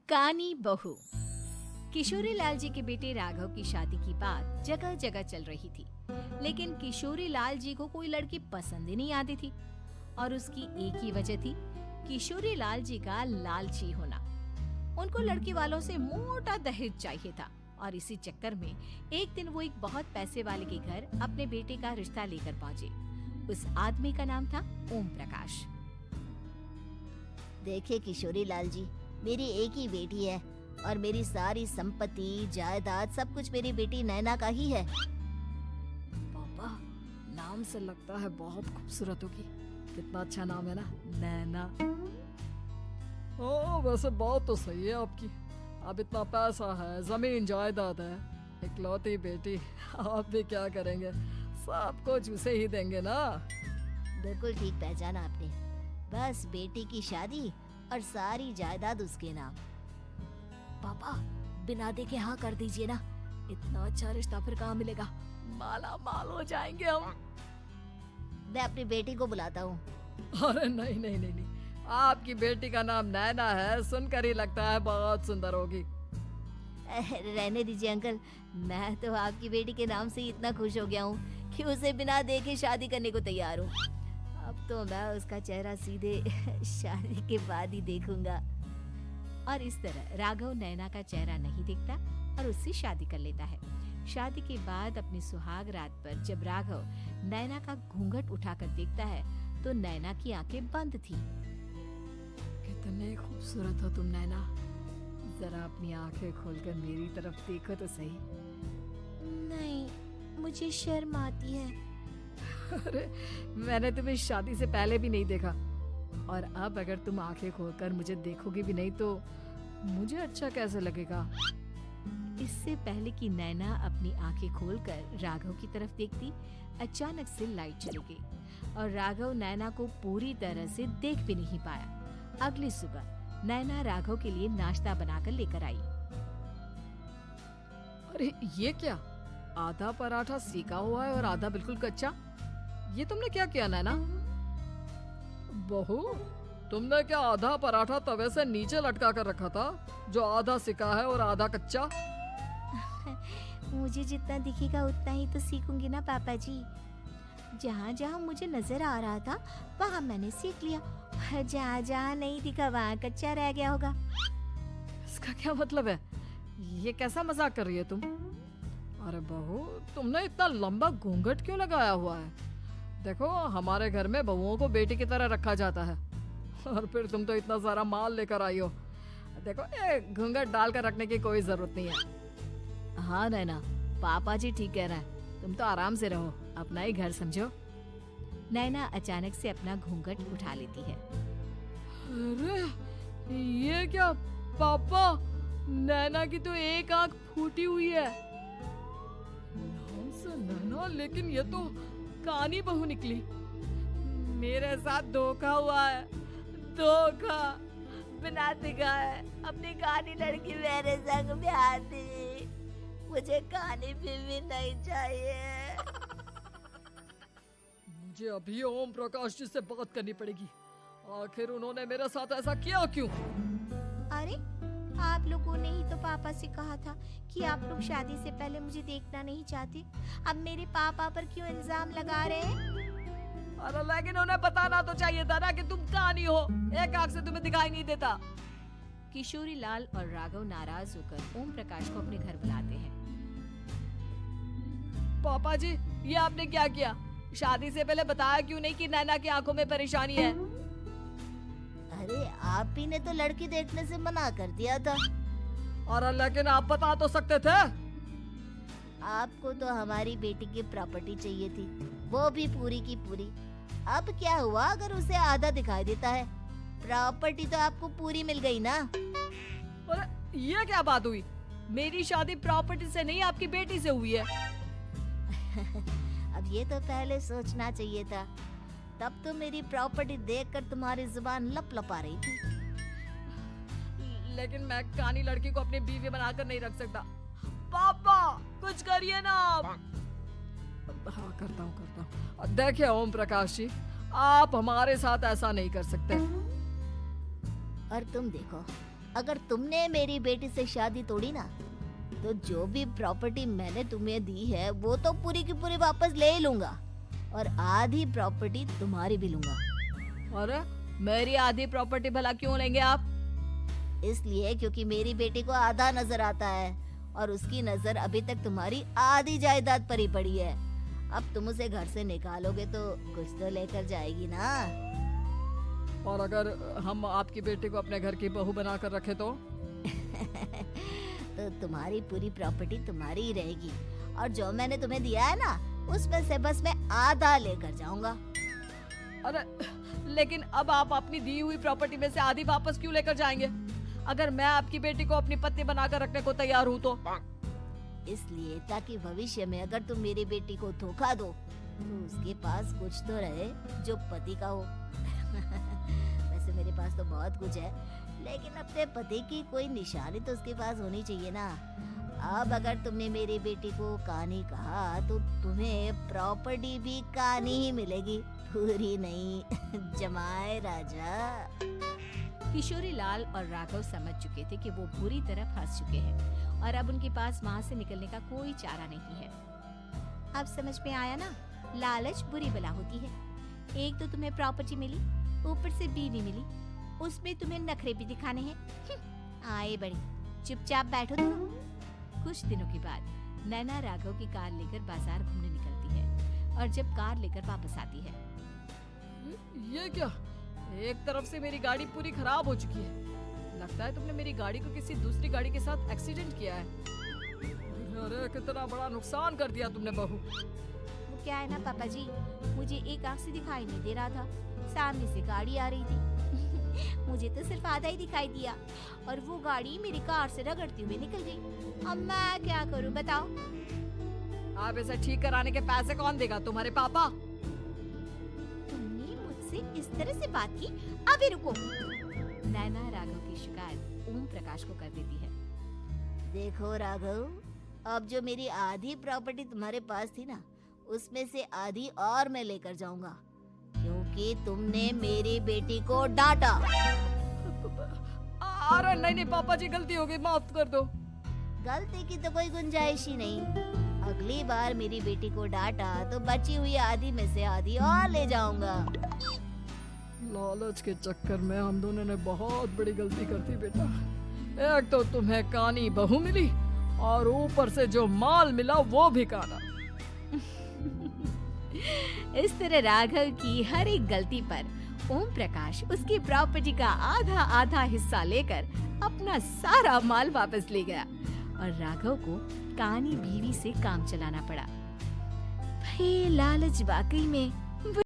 कानी बहू। किशोरी लाल जी के बेटे राघव की शादी की बात जगह जगह चल रही थी, लेकिन किशोरी लाल जी को कोई लड़की पसंद ही नहीं आती थी। और उसकी एक ही वजह थी, किशोरी लाल जी का लालची होना। उनको लड़की वालों से मोटा दहेज चाहिए था और इसी चक्कर में एक दिन वो एक बहुत पैसे वाले के घर अपने बेटे का रिश्ता लेकर पहुंचे। उस आदमी का नाम था ओम प्रकाश। देखिए किशोरी लाल जी, मेरी एक ही बेटी है और मेरी सारी संपत्ति जायदाद सब कुछ मेरी बेटी नैना का ही है। पापा, नाम से लगता है बहुत खूबसूरत होगी। कितना अच्छा नाम है ना, नैना। हाँ, वैसे बात तो सही है आपकी। अब इतना पैसा है, जमीन जायदाद है, इकलौती बेटी, आप भी क्या करेंगे? सब कुछ उसे ही देंगे ना। बिल्कुल ठीक पहचाना आपने। बस बेटी की शादी और सारी जायदाद उसके नाम। पापा, बिना देखे हाँ कर दीजिए ना। इतना अच्छा रिश्ता फिर कहाँ मिलेगा? माला माल हो जाएंगे हम। मैं अपनी बेटी को बुलाता हूँ। अरे नहीं नहीं नहीं नहीं, आपकी बेटी का नाम नैना है, सुनकर ही लगता है बहुत सुंदर होगी। रहने दीजिए अंकल, मैं तो आपकी बेटी के नाम से ही इतना खुश हो गया हूँ कि उसे बिना देखे शादी करने को तैयार हूँ। अब तो मैं उसका चेहरा सीधे शादी के बाद ही देखूंगा। और इस तरह राघव नैना का चेहरा नहीं देखता और उससे शादी कर लेता है। शादी के बाद अपनी सुहाग रात पर जब राघव नैना का घूंघट उठाकर देखता है तो नैना की आंखें बंद थी। कितने खूबसूरत हो तुम नैना। जरा अपनी आंखें खोलकर मेरी तरफ देखो तो सही। नहीं, मुझे शर्म आती है। अरे, मैंने तुम्हें शादी से पहले भी नहीं देखा और अब अगर तुम आंखें खोलकर मुझे देखोगी भी नहीं तो मुझे अच्छा कैसे लगेगा? इससे पहले कि नैना अपनी आंखें खोलकर राघव की तरफ देखती, अचानक से लाइट चली गई और राघव नैना को पूरी तरह से देख भी नहीं पाया। अगली सुबह नैना राघव के लिए नाश्ता बनाकर लेकर आई। अरे ये क्या, आधा पराठा सेका हुआ है और आधा बिल्कुल कच्चा। ये तुमने क्या किया नैना? बहू, तुमने क्या आधा पराठा तवे से नीचे लटका कर रखा था जो आधा सिका है और आधा कच्चा? मुझे जितना दिखेगा उतना ही तो सीखूंगी ना पापा जी। जहाँ जहाँ मुझे नजर आ रहा था वहाँ मैंने सीख लिया, जहाँ जहाँ नहीं दिखा वहाँ कच्चा रह गया होगा। इसका क्या मतलब है? ये कैसा मजाक कर रही है तुम? अरे बहू, तुमने इतना लंबा घूंघट क्यों लगाया हुआ है? देखो, हमारे घर में बहुओं को बेटी की तरह रखा जाता है और फिर तुम तो इतना सारा माल लेकर आई हो। देखो, ये घूंघट डालकर रखने की कोई जरूरत नहीं है। हाँ नैना, पापा जी ठीक कह रहे हैं, तुम तो आराम से रहो, अपना ही घर समझो। नैना अचानक से अपना घूंघट उठा लेती है। अरे ये क्या पापा, नैना की तो एक आंख फूटी हुई है। नाम से नैना, लेकिन ये तो कानी बहू निकली। मेरे साथ धोखा हुआ है, धोखा। बिना दिखाए अपनी कानी लड़की मेरे संग ब्याह दी। मुझे कानी भी नहीं चाहिए। मुझे अभी ओम प्रकाश जी से बात करनी पड़ेगी। आखिर उन्होंने मेरे साथ ऐसा किया क्यों? अरे, आप लोगों ने ही तो पापा से कहा था कि आप लोग शादी से पहले मुझे देखना नहीं चाहते। अब मेरे पापा पर क्यों इल्जाम लगा रहे हैं? अरे लेकिन उन्हें बताना तो चाहिए था ना कि तुम कानी हो, एक आंख से तुम्हें दिखाई नहीं देता। किशोरी लाल और राघव नाराज होकर ओम प्रकाश को अपने घर बुलाते हैं। पापा जी, ये आपने क्या किया? शादी से पहले बताया क्यों नहीं कि नैना की आंखों में परेशानी है? अरे, आप ही ने तो लड़की देखने से मना कर दिया था। और लेकिन आप बता तो सकते थे। आपको तो हमारी बेटी की प्रॉपर्टी चाहिए थी, वो भी पूरी की पूरी। अब क्या हुआ अगर उसे आधा दिखाई देता है? प्रॉपर्टी तो आपको पूरी मिल गई ना। अरे ये क्या बात हुई? मेरी शादी प्रॉपर्टी से नहीं, आपकी बेटी से हुई है। अब ये तो पहले सोचना चाहिए था, तब तो मेरी प्रॉपर्टी देखकर तुम्हारी जुबान लप लपा रही थी। लेकिन मैं कानी लड़की को अपनी बीवी बनाकर नहीं रख सकता। पापा, कुछ करिए ना आप। हाँ, करता हूँ। देखिए ओम प्रकाश जी, आप हमारे साथ ऐसा नहीं कर सकते। और तुम देखो, अगर तुमने मेरी बेटी से शादी तोड़ी ना, तो जो भी प्रॉपर्टी मैंने तुम्हें दी है वो तो पूरी की पूरी वापस ले ही लूंगा, और आधी प्रॉपर्टी तुम्हारी भी लूंगा। अरे मेरी आधी प्रॉपर्टी भला क्यों लेंगे आप? इसलिए क्योंकि मेरी बेटी को आधा नजर आता है और उसकी नजर अभी तक तुम्हारी आधी जायदाद पर ही पड़ी है। अब तुम उसे घर से निकालोगे तो कुछ तो लेकर जाएगी ना। और अगर हम आपकी बेटी को अपने घर की बहू बनाकर रखे तो? तो तुम्हारी पूरी प्रॉपर्टी तुम्हारी ही रहेगी, और जो मैंने तुम्हें दिया है ना, उसमें से बस मैं आधा लेकर जाऊंगा। अरे लेकिन अब आप अपनी दी हुई प्रॉपर्टी में से आधी वापस क्यों लेकर जाएंगे? अगर मैं आपकी बेटी को अपनी पत्नी बनाकर रखने को तैयार हूँ तो? इसलिए ताकि भविष्य में अगर तुम मेरी बेटी को धोखा दो तो उसके पास कुछ तो रहे जो पति का हो। वैसे मेरे पास तो बहुत कुछ है, लेकिन अपने पति की कोई निशानी तो उसके पास होनी चाहिए ना। अब अगर तुमने मेरी बेटी को कानी कहा तो तुम्हें प्रॉपर्टी भी कानी ही मिलेगी, पूरी नहीं। जमाए राजा। किशोरी लाल और राघव समझ चुके थे कि वो बुरी तरह फंस चुके हैं और अब उनके पास वहाँ से निकलने का कोई चारा नहीं है। अब समझ में आया ना, लालच बुरी बला होती है। एक तो तुम्हें प्रॉपर्टी मिली, ऊपर से बीवी मिली, उसमें तुम्हें नखरे भी दिखाने हैं। आए बड़ी, चुपचाप बैठो तुम। कुछ दिनों के बाद नैना राघव की कार लेकर बाजार घूमने निकलती है और जब कार लेकर वापस आती है, ये क्या? एक तरफ से मेरी गाड़ी पूरी खराब हो चुकी है। लगता है तुमने मेरी गाड़ी को किसी दूसरी गाड़ी के साथ एक्सीडेंट किया है। अरे कितना बड़ा नुकसान कर दिया तुमने बहू। वो क्या है ना पापा जी, मुझे एक आंख से दिखाई नहीं दे रहा था, सामने से गाड़ी आ रही थी। मुझे तो सिर्फ आधा ही दिखाई दिया और वो गाड़ी मेरी कार से रगड़ती हुई निकल गई। अब मैं क्या करूं बताओ? आप इसे ठीक कराने के पैसे कौन देगा? तुम्हारे पापा? तुमने मुझसे इस तरह से बात की? अभी रुको। नैना राघव की शिकायत ओम प्रकाश को कर देती है। देखो राघव, अब जो मेरी आधी प्रॉपर्टी तुम्हारे पास थी ना, उसमें से आधी और मैं लेकर जाऊंगा, क्योंकि तुमने मेरी बेटी को डांटा। अरे नहीं नहीं पापा जी, गलती हो गई, माफ कर दो। गलती की तो कोई गुंजाइश ही नहीं। अगली बार मेरी बेटी को डांटा तो बची हुई आधी में से आधी और ले जाऊंगा। लालच के चक्कर में हम दोनों ने बहुत बड़ी गलती कर दी बेटा। एक तो तुम्हें कानी बहू मिली और ऊपर से जो माल मिला वो भी काना। इस तरह राघव की हर एक गलती पर ओम प्रकाश उसकी प्रॉपर्टी का आधा आधा हिस्सा लेकर अपना सारा माल वापस ले गया और राघव को कानी बीवी से काम चलाना पड़ा। भाई लालच वाकई में